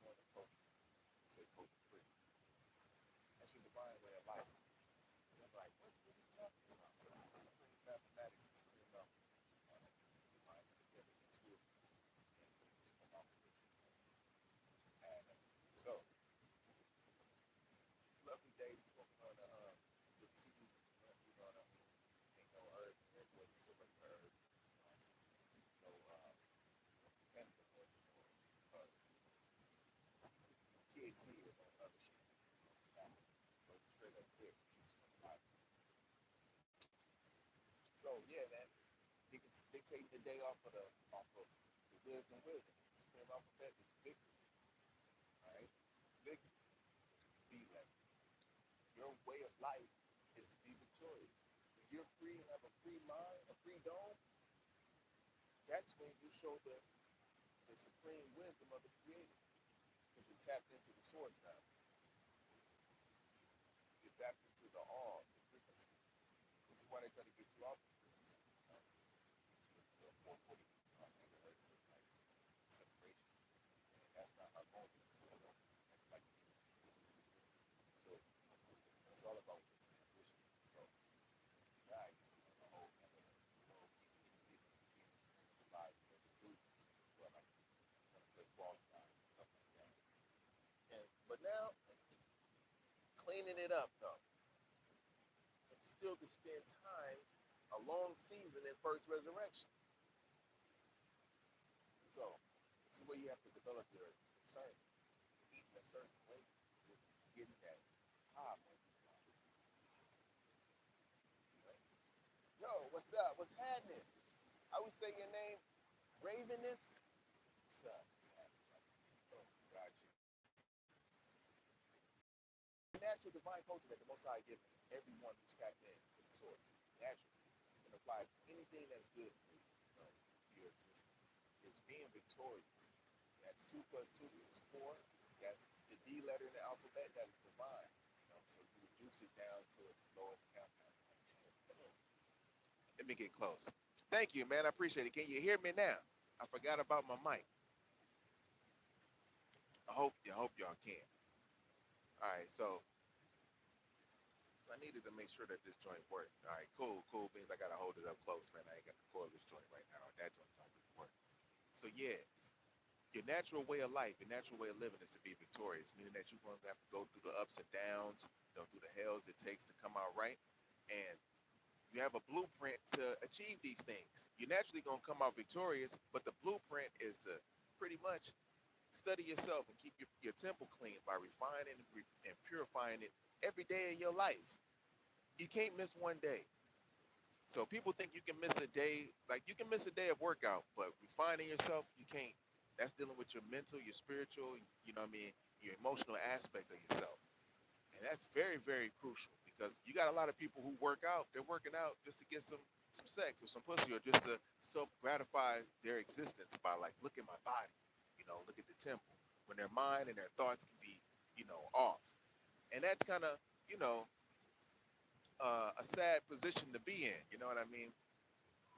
join the culture. Say culture free. That's your divine way of life. And they're like, what are you talking about? Well, this is supreme mathematics and supreme numbers. Combine it together intuitively and things come out of it. Add up. So, it's a lovely day. We're smoking on the tea. We're gonna ain't no herb in there, boy. So much herb. No cannabinoids or uh, THC or no other shit. Tobacco. So it's straight up clear juice from the body. So yeah, man. Dictating the day off of the wisdom. The supreme alphabet is victory. All right, victory. Be that. Your way of life is to be victorious. When you're free and have a free mind, a free dome, that's when you show the supreme wisdom of the Creator. Because you're tapped into the source now. You're tapped into the awe, the frequency. This is why they try to get you off the frequency. To a 440 megahertz of like separation. And that's not harmonious. So that's like so it's all about the transition. So yeah, the whole kind of getting inspired with the truth. Well, like want to play false guys and stuff like that. And but now cleaning it up though. And you still can spend time a long season in first resurrection. So this is where you have to develop your discernment. Eating a certain way, you're getting that high multiplier. Right? Yo, what's up? What's happening? I would say your name, Ravenous. What's up? What's happening? Oh, got you. The natural divine culture that the Most High given everyone who's tapped into the source naturally can apply anything that's good for you, to your existence. Is being victorious. That's 2 plus 2 is 4. That's the D letter in the alphabet. That is divine. So you reduce it down to its lowest compound. Let me get close. Thank you, man. I appreciate it. Can you hear me now? I forgot about my mic. I hope y'all can. All right, so I needed to make sure that this joint worked. All right, cool beans. I gotta hold it up close, man. I ain't got the cordless joint right now. That joint don't really work. So yeah, your natural way of life, your natural way of living is to be victorious, meaning that you're going to have to go through the ups and downs, through the hells it takes to come out right. And you have a blueprint to achieve these things. You're naturally going to come out victorious, but the blueprint is to pretty much study yourself and keep your temple clean by refining and purifying it every day of your life. You can't miss one day. So people think you can miss a day, like you can miss a day of workout, but refining yourself, you can't. That's dealing with your mental, your spiritual, your emotional aspect of yourself. And that's very, very crucial because you got a lot of people who work out, they're working out just to get some sex or some pussy or just to self-gratify their existence by like, look at my body, look at the temple. When their mind and their thoughts can be, off. And that's kind of, you know, a sad position to be in. You know what I mean?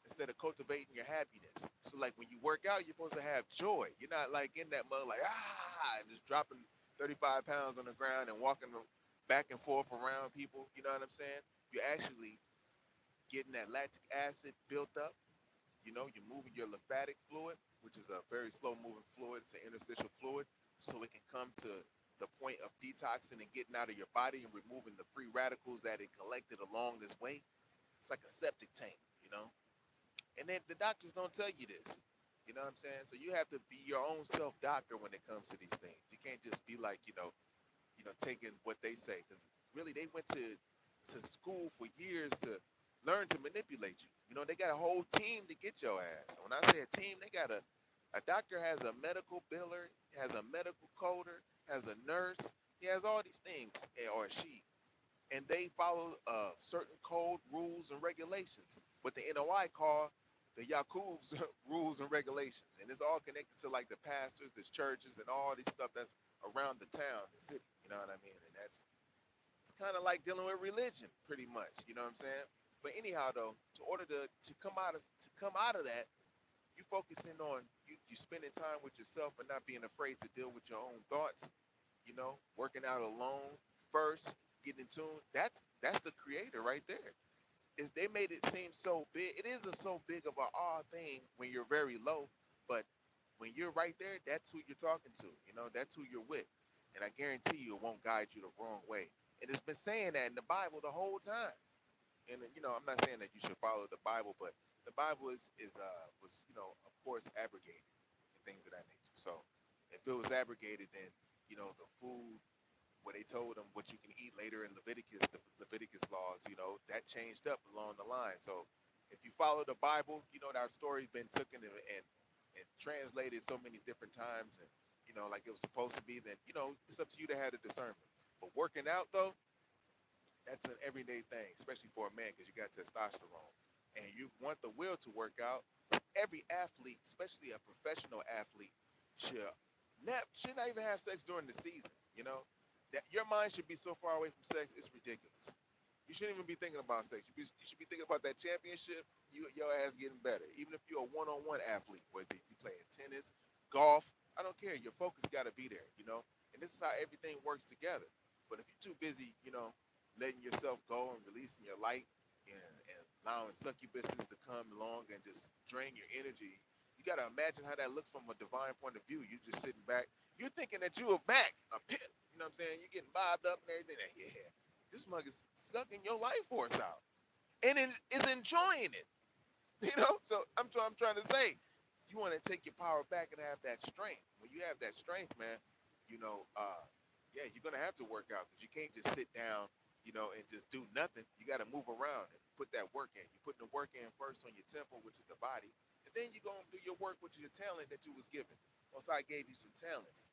Instead of cultivating your happiness. So like when you work out, you're supposed to have joy. You're not like in that mud like and just dropping 35 pounds on the ground and walking back and forth around people. You know what I'm saying? You're actually getting that lactic acid built up. You're moving your lymphatic fluid, which is a very slow moving fluid. It's an interstitial fluid, so it can come to the point of detoxing and getting out of your body and removing the free radicals that it collected along this way. It's like a septic tank, you know. And then the doctors don't tell you this. You know what I'm saying? So you have to be your own self doctor when it comes to these things. You can't just be like, taking what they say, because really they went to school for years to learn to manipulate you. They got a whole team to get your ass. When I say a team, they got a doctor has a medical biller, has a medical coder, has a nurse. He has all these things, or she, and they follow certain code rules and regulations. What the NOI call the Yakub's rules and regulations, and it's all connected to like the pastors, the churches, and all this stuff that's around the town, the city. You know what I mean? And it's kind of like dealing with religion, pretty much. You know what I'm saying? But anyhow, though, in order to come out of that, you're focusing on you spending time with yourself and not being afraid to deal with your own thoughts, working out alone first, getting in tune. That's the creator right there. Is they made it seem so big. It isn't so big of a odd thing when you're very low, but when you're right there, that's who you're talking to. That's who you're with. And I guarantee you it won't guide you the wrong way. And it's been saying that in the Bible the whole time. And I'm not saying that you should follow the Bible, but the Bible was of course abrogated and things of that nature. So if it was abrogated, then the food where they told them what you can eat later in Leviticus, the Leviticus laws, that changed up along the line. So if you follow the Bible, our story's been taken and translated so many different times, and like it was supposed to be, then it's up to you to have the discernment. But working out though, that's an everyday thing, especially for a man, because you got testosterone and you want the will to work out. Every athlete, especially a professional athlete, should not even have sex during the season. That your mind should be so far away from sex, it's ridiculous. You shouldn't even be thinking about sex. You should be thinking about that championship. Your ass getting better. Even if you're a one-on-one athlete, whether you playing tennis, golf, I don't care. Your focus got to be there. And this is how everything works together. But if you're too busy, letting yourself go and releasing your light and allowing succubuses to come along and just drain your energy, you got to imagine how that looks from a divine point of view. You just sitting back. You're thinking that you a back, a pit. You know what I'm saying? You're getting bobbed up and everything. Yeah, this mug is sucking your life force out. And it is enjoying it. So I'm trying to say, you want to take your power back and have that strength. When you have that strength, man, you're going to have to work out, because you can't just sit down and just do nothing. You got to move around and put that work in. You're putting the work in first on your temple, which is the body, and then you're going to do your work with your talent that you was given. Also, I gave you some talents,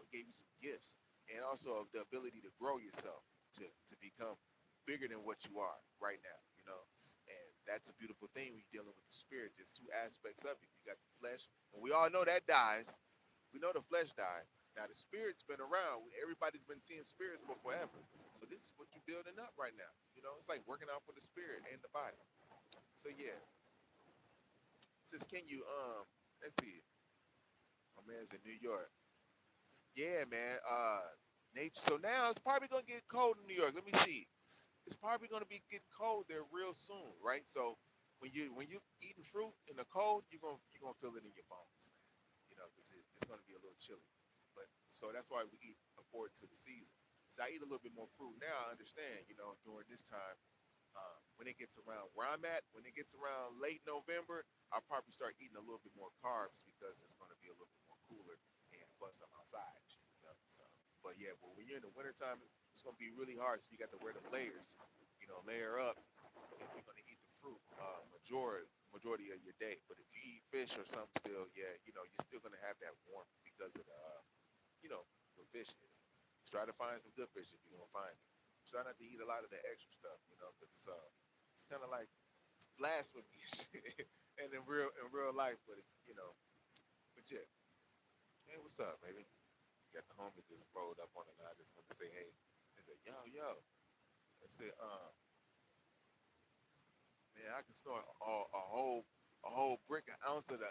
gave you some gifts, and also the ability to grow yourself, to become bigger than what you are right now, and that's a beautiful thing when you're dealing with the spirit. There's two aspects of it. You got the flesh, and we all know that dies. We know the flesh died. Now the spirit's been around. Everybody's been seeing spirits for forever. So this is what you're building up right now. It's like working out for the spirit and the body. So yeah. It says, can you let's see. My man's in New York. Yeah, man. Nature. So now it's probably gonna get cold in New York. Let me see. It's probably gonna be getting cold there real soon, right? So when you eating fruit in the cold, you're gonna feel it in your bones, man. Because it's gonna be a little chilly. But so that's why we eat according to the season. So I eat a little bit more fruit now. I understand, during this time, when it gets around where I'm at, when it gets around late November, I'll probably start eating a little bit more carbs, because it's going to be a little bit more cooler, and plus I'm outside. So, but yeah, but when you're in the wintertime, it's going to be really hard. So you got to wear the layers, layer up if you're going to eat the fruit majority of your day. But if you eat fish or something still, yeah, you're still going to have that warmth because of the the fish is. Try to find some good fish if you're gonna find it. Try not to eat a lot of the extra stuff, because it's kind of like blasphemy and in real life, but but yeah. Hey, what's up, baby? Got the homie just rolled up on it. And I just want to say, hey, I said, yo. I said, man, I can snort a whole brick, an ounce of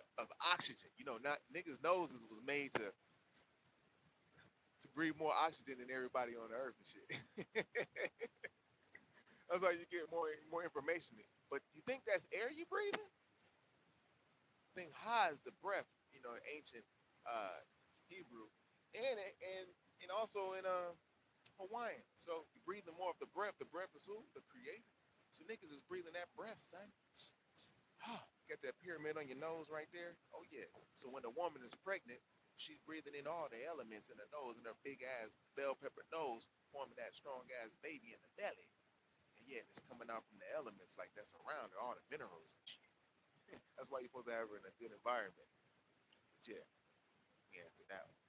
oxygen. Not niggas' noses was made to breathe more oxygen than everybody on the earth and shit. That's why you get more information. But you think that's air you breathing? Think ha is the breath, ancient Hebrew, and also in Hawaiian. So you're breathing more of the breath. The breath is who? The creator. So niggas is breathing that breath, son. Got that pyramid on your nose right there. Oh yeah. So when the woman is pregnant, she's breathing in all the elements in her nose, and her big ass bell pepper nose forming that strong ass baby in the belly. And yeah, it's coming out from the elements like that's around her, all the minerals and shit. That's why you're supposed to have her in a good environment. But yeah, we answered that one.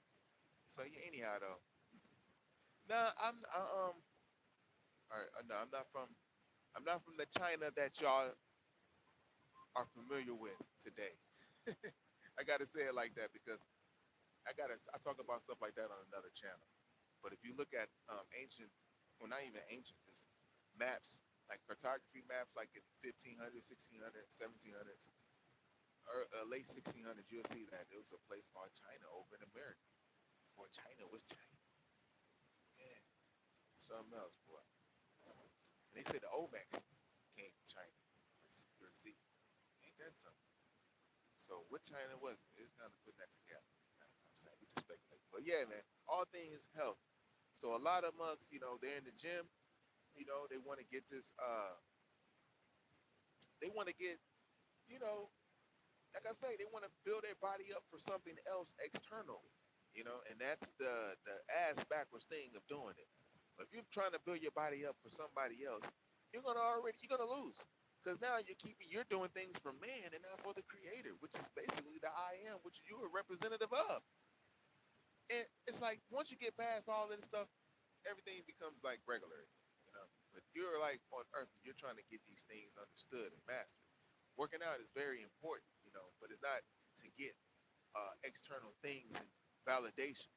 So yeah, anyhow though. Nah, no, I'm not from the China that y'all are familiar with today. I gotta say it like that, because I talk about stuff like that on another channel. But if you look at ancient, well, not even ancient, just maps, like cartography maps, like in 1500s, 1600s, 1700s, late 1600s, you'll see that there was a place called China over in America. Before China was China. Yeah, something else, boy. And they said the Olmecs came from China. Or Z. Ain't that something? So what China was it? It's kind of putting that together. You know what I'm saying? We just speculate. But yeah, man, all things health. So a lot of monks, they're in the gym, they want to get this, they want to get, you know, like I say, they want to build their body up for something else externally, and that's the ass backwards thing of doing it. But if you're trying to build your body up for somebody else, you're gonna lose, because now you're doing things for man and not for the creator, which is basically the I am, which you're a representative of. And it's like once you get past all of this stuff, everything becomes like regular, But you're like on earth, you're trying to get these things understood and mastered. Working out is very important, but it's not to get external things and validation.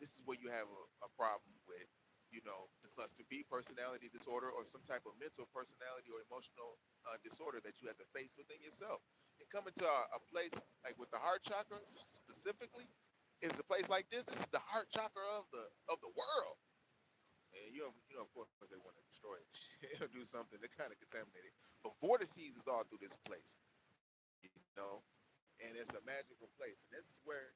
This is where you have a problem with, the cluster B personality disorder, or some type of mental personality or emotional disorder that you have to face within yourself. And coming to a place like with the heart chakra specifically, is a place like this. This is the heart chakra of the world. And of course, they want to destroy it. They'll do something to kind of contaminate it. But vortices is all through this place, and it's a magical place. And this is where,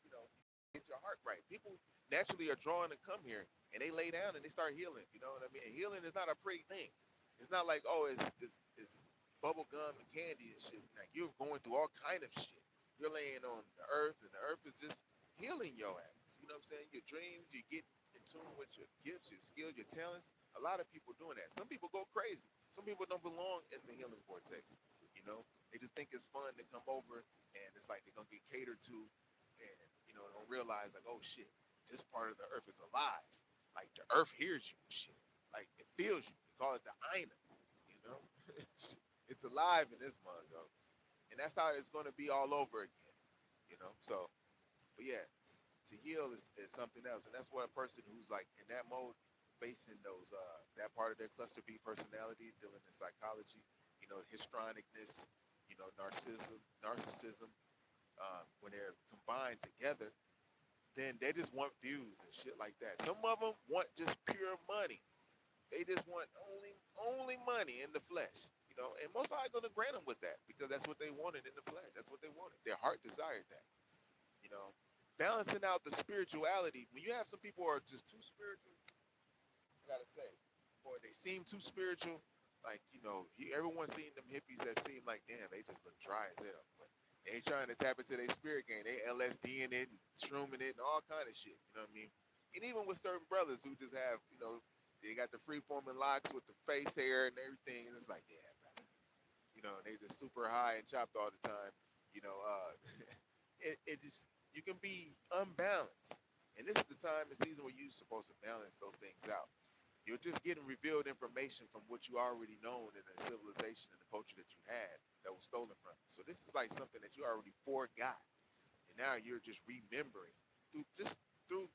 get your heart right. People naturally are drawn to come here, and they lay down and they start healing. You know what I mean? And healing is not a pretty thing. It's not like, oh, it's bubble gum and candy and shit. Like, you're going through all kind of shit. You're laying on the earth, and the earth is just healing your ass. You know what I'm saying? Your dreams, you get in tune with your gifts, your skills, your talents. A lot of people doing that. Some people go crazy. Some people don't belong in the healing vortex. They just think it's fun to come over, and it's like they're gonna get catered to, and don't realize like, oh shit, this part of the earth is alive. Like the earth hears you, shit. Like it feels you. They call it the Aina. You know, it's alive in this mug, though, and that's how it's gonna be all over again. So, but yeah, to heal is something else, and that's what a person who's like in that mode, facing those that part of their cluster B personality, dealing in psychology, histrionicness, narcissism, when they're combined together, then they just want views and shit like that. Some of them want just pure money. They just want only money in the flesh, and most are going to grant them with that, because that's what they wanted in the flesh. That's what they wanted. Their heart desired that. Balancing out the spirituality. When you have some people who are just too spiritual, I gotta say, boy, they seem too spiritual. Like, everyone's seen them hippies that seem like, damn, they just look dry as hell. But they trying to tap into their spirit game. They LSDing it and shrooming it and all kind of shit. You know what I mean? And even with certain brothers who just have, they got the free-forming locks with the face hair and everything. And it's like, yeah, brother. They just super high and chopped all the time. It just, you can be unbalanced. And this is the time and season where you're supposed to balance those things out. You're just getting revealed information from what you already known in the civilization and the culture that you had that was stolen from you. So this is like something that you already forgot. And now you're just remembering through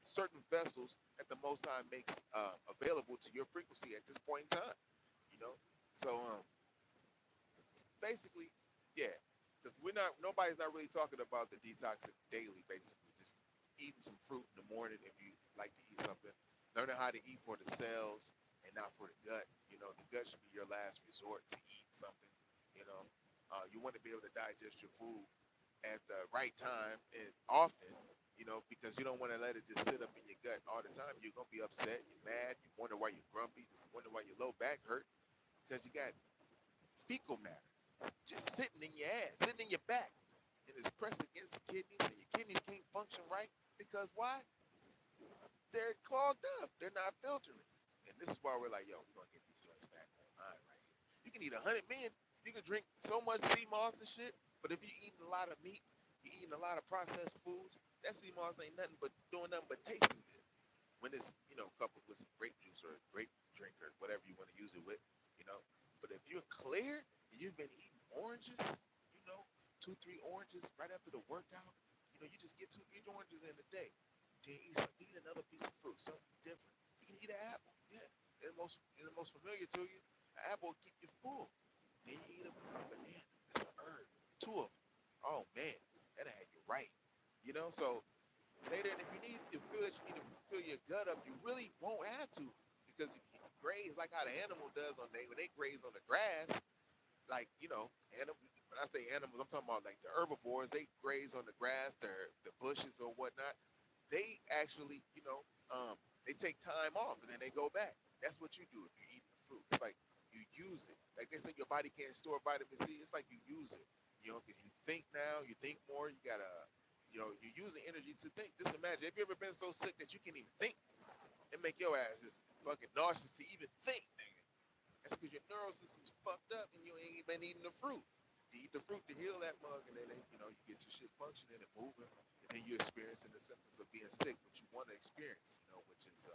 certain vessels that the Most High makes available to your frequency at this point in time. So basically, yeah, because nobody's not really talking about the detoxing daily, basically. Just eating some fruit in the morning if you like to eat something. Learning how to eat for the cells and not for the gut. The gut should be your last resort to eat something. You want to be able to digest your food at the right time and often, because you don't want to let it just sit up in your gut all the time. You're going to be upset, you're mad, you wonder why you're grumpy, you wonder why your low back hurt, because you got fecal matter just sitting in your ass, sitting in your back, and it's pressed against your kidneys, and your kidneys can't function right, because why? They're clogged up. They're not filtering. And this is why we're like, yo, we're going to get these joints back online right here. You can eat 100 million. You can drink so much sea moss and shit, but if you're eating a lot of meat, you're eating a lot of processed foods, that sea moss ain't nothing but doing nothing but tasting good. When it's, coupled with some grape juice or grape drink or whatever you want to use it with, But if you're clear and you've been eating oranges, 2-3 oranges right after the workout, you just get 2-3 oranges in a day. Then eat another piece of fruit, something different. You can eat an apple, yeah. They're the most familiar to you. An apple will keep you full. Then you eat a banana. That's an herb. 2 of them. Oh man, that had you right. You know, so later, and if you need to feel that you need to fill your gut up, you really won't have to, because if you graze like how the animal does when they graze on the grass, like animal. When I say animals, I'm talking about like the herbivores. They graze on the grass, the bushes or whatnot. They actually, they take time off and then they go back. That's what you do if you're eating the fruit. It's like you use it. Like they say, your body can't store vitamin C. It's like you use it. Because you think now, you think more. You gotta, you're using energy to think. Just imagine, have you ever been so sick that you can't even think? It make your ass just fucking nauseous to even think, nigga. That's because your neural system's fucked up and you ain't been eating the fruit. You eat the fruit to heal that mug, and then you get your shit functioning and moving, and then you're experiencing the symptoms of being sick, which you want to experience, which is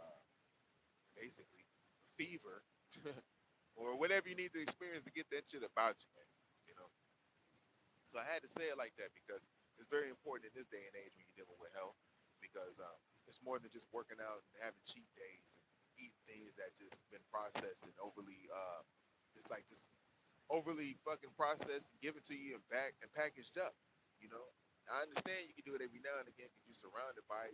basically fever or whatever you need to experience to get that shit about you, man. You know. So I had to say it like that because it's very important in this day and age when you're dealing with health, because it's more than just working out and having cheat days and eating things that just been processed and overly it's like this overly fucking processed and given to you and packaged up. You know, I understand you can do it every now and again because you're surrounded by it.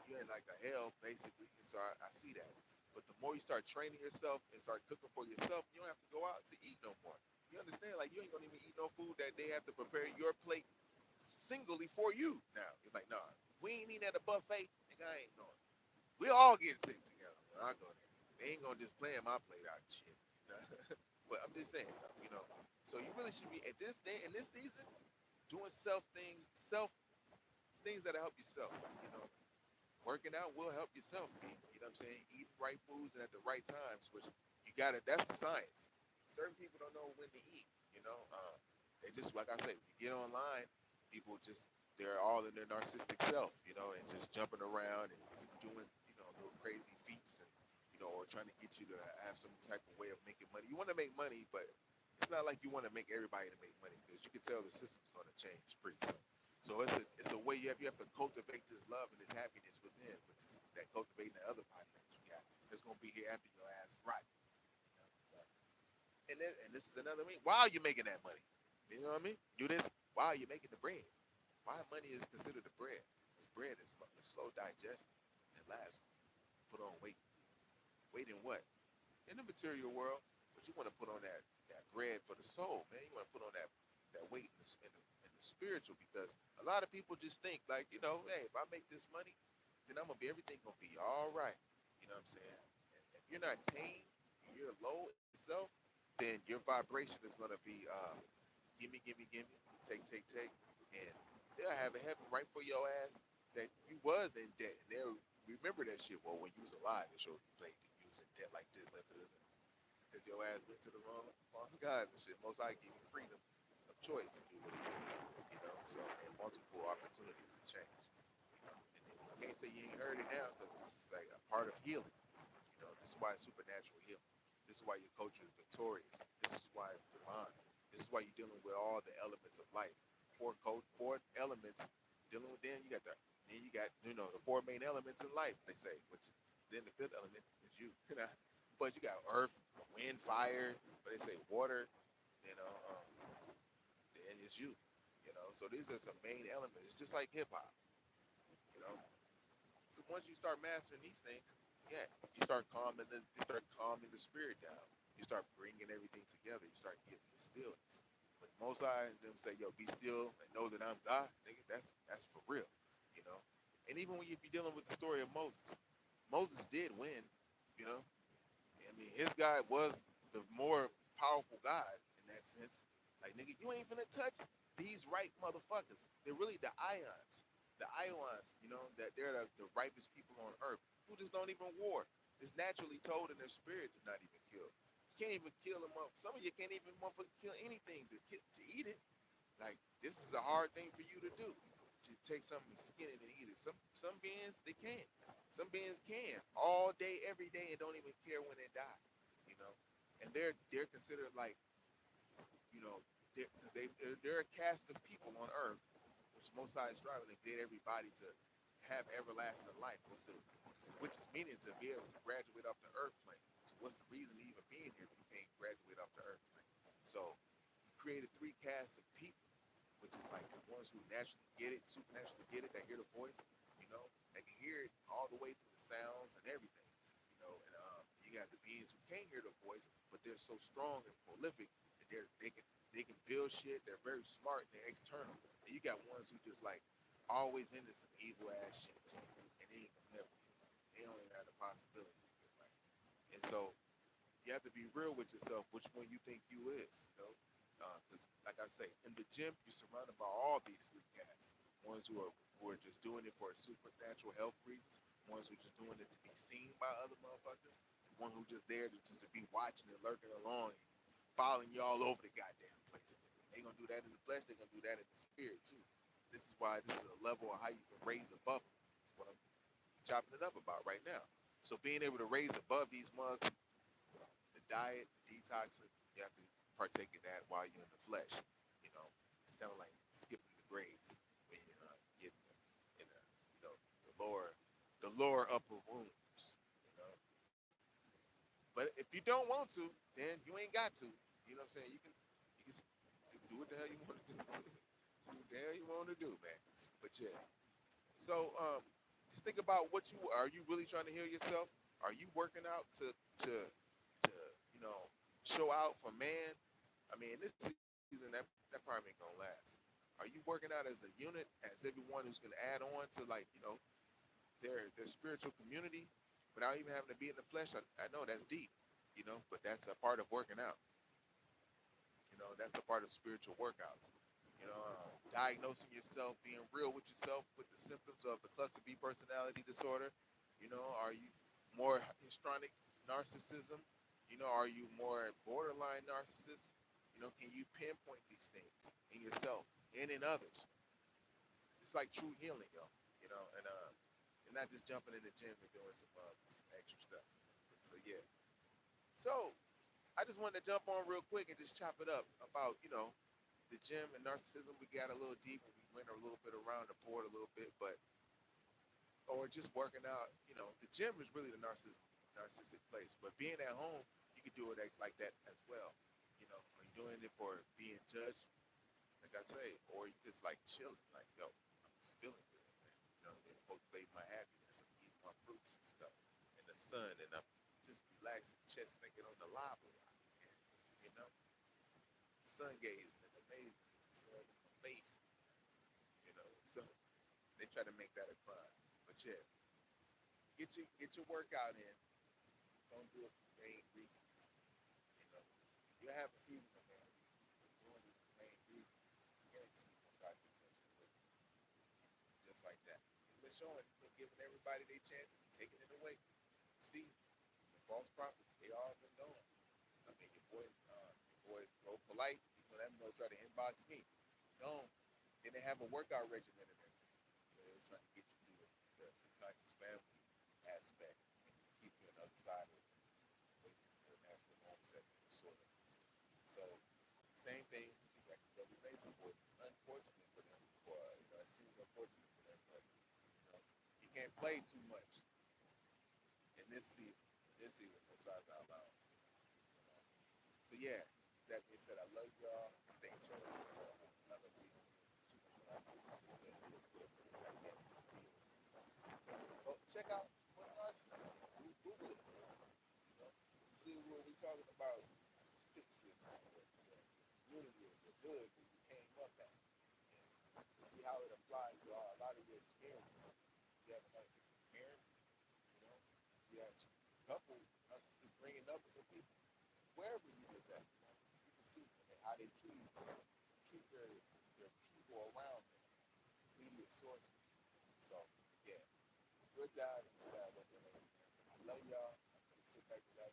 You're in like a hell basically, and so I see that. But the more you start training yourself and start cooking for yourself, you don't have to go out to eat no more. You understand? Like, you ain't gonna even eat no food that they have to prepare your plate singly for you. Now it's like, nah, we ain't eating at a buffet. Nigga, I ain't going. We all get sick together. I go there. They ain't gonna just plan my plate out and shit. But I'm just saying, you know. So you really should be at this day in this season doing self things that'll help yourself. Like, working out will help yourself. You know what I'm saying? Eating right foods and at the right times, which you gotta. That's the science. Certain people don't know when to eat. They just, like I say, when you get online, people just, they're all in their narcissistic self, and just jumping around and doing, little crazy feats and, or trying to get you to have some type of way of making money. You want to make money, but it's not like you want to make everybody to make money, because you can tell the system's going to change pretty soon. So it's a way you have to cultivate this love and this happiness within, which is that cultivating the other body that you got. It's going to be here after your ass right. And this is another thing. While you're making that money, you know what I mean? Do this while you're making the bread. Why money is considered the bread? Because bread is slow digested and lasts. Put on weight. Weight in what? In the material world, but you want to put on that bread for the soul, man. You want to put on that weight in the spiritual, because a lot of people just think like, hey, if I make this money, then everything gonna be all right. You know what I'm saying? And if you're not tamed, you're low in yourself, then your vibration is gonna be gimme, gimme, gimme, take, and they'll have a heaven right for your ass that you was in debt, and they'll remember that shit. Well, when you was alive, it showed you played, you was in debt like this, because your ass went to the wrong false gods and shit. Most I give you freedom of choice to do what it do, so, and multiple opportunities to change. And you can't say you ain't heard it now, because this is like a part of healing. This is why it's supernatural healing. This is why your culture is victorious. This is why it's divine. This is why you're dealing with all the elements of life. Four elements dealing with. Then you got the four main elements in life. They say, which then the fifth element is you. But you got earth, wind, fire. But they say water. Then it's you. So these are some main elements. It's just like hip hop. So once you start mastering these things, yeah, you start calming the spirit down. You start bringing everything together. You start getting the stillness. When Most High and them say, "Yo, be still and know that I'm God," nigga, that's for real, you know. And even when if you're dealing with the story of Moses, Moses did win, you know. I mean, his God was the more powerful God in that sense. Like, nigga, you ain't finna touch these right motherfuckers. They're really the ions. The ions, that they're the ripest people on earth who just don't even war. It's naturally told in their spirit to not even kill. You can't even kill them up. Some of you can't even motherfucking kill anything to eat it. Like, this is a hard thing for you to do. To take something and skin it and eat it. Some beings, they can't. Some beings can all day, every day, and don't even care when they die. You know, and they're considered like, because they're a caste of people on earth, which most sides striving to get everybody to have everlasting life, which is meaning to be able to graduate off the earth plane. So what's the reason to even being here if you can't graduate off the earth plane? So he created three castes of people, which is like the ones who naturally get it, supernaturally get it, that hear the voice, you know, they can hear it all the way through the sounds and everything, you know. And you got the beings who can't hear the voice, but they're so strong and prolific that they can build shit. They're very smart. And they're external. And you got ones who just like always into some evil ass shit, and they ain't gonna never get it. They don't even have the possibility to get it right. And so you have to be real with yourself, which one you think you is, you know. Because, like I say, in the gym, you're surrounded by all these three cats. Ones who are just doing it for supernatural health reasons. Ones who are just doing it to be seen by other motherfuckers. And one who just there to be watching and lurking along and following you all over the goddamn place. They gonna do that in the flesh. They gonna do that in the spirit too. This is why this is a level of how you can raise above them. That's what I'm chopping it up about right now. So being able to raise above these mugs, the diet, the detoxing, you have to partake in that while you're in the flesh. You know, it's kind of like skipping the grades when you get in the, you know, the lower upper rooms. You know, but if you don't want to, then you ain't got to. You know what I'm saying? You can do what the hell you want to do. Do what the hell you want to do, man. But yeah. So just think about what you are. You really trying to heal yourself? Are you working out to you know, show out for man? I mean, this season that probably ain't gonna last. Are you working out as a unit, as everyone who's gonna add on to, like, you know, their spiritual community without even having to be in the flesh? I know that's deep, you know, but that's a part of working out. You know, that's a part of spiritual workouts. You know, diagnosing yourself, being real with yourself with the symptoms of the cluster B personality disorder. You know, are you more histrionic narcissism? You know, are you more borderline narcissist? You know, can you pinpoint these things in yourself and in others? It's like true healing, yo. You know, and not just jumping in the gym and doing some extra stuff. So yeah. So I just wanted to jump on real quick and just chop it up about, you know, the gym and narcissism. We got a little deep and we went a little bit around the board a little bit, but or just working out. You know, the gym is really the narcissistic place, but being at home, you can do it like that as well. You know, are you doing it for being judged, like I say, or you just like chilling, like, yo, I'm just feeling good, man. You know, and cultivate my happiness. I'm eating my fruits and stuff in the sun, and I'm just relaxing, chest thinking on the lava. You know, sun gazing and amazing, sun in my face. You know, so they try to make that a crime, but yeah, get your workout in. Don't do it for main reasons. You know, you have a season, man. Doing it for main reasons. Guarantee you will start to finish it just like that. It's been showing, it's been giving everybody their chance and taking it away. You see, the false prophets, they all been going. I mean, your boy, Bro Polite, you know, that mother try to inbox me. Gone. Then they have a workout regimen and everything. So they was trying to get you through the conscious family aspect and keep you on the other side of your natural home setting, sort of. So, same thing, just like the other major boys. It's unfortunate for them, or, you know, it seems unfortunate for them, but, you know, you can't play too much in this season. This season, besides out loud. You know? So yeah, that being said, I love y'all. Stay tuned for another video. Oh, check out what narcissism is. Google it. You know, see what we talking about. Unity, the hood where you came up at. And see how it applies to a lot of your experiences. You have a narcissistic parent, you know, you have a couple narcissistic bringing up some people, wherever you was at, you know, you can see how they treat their people around them, media sources. So yeah, we'll dive into that one day. I love y'all. I'm gonna sit back and relax.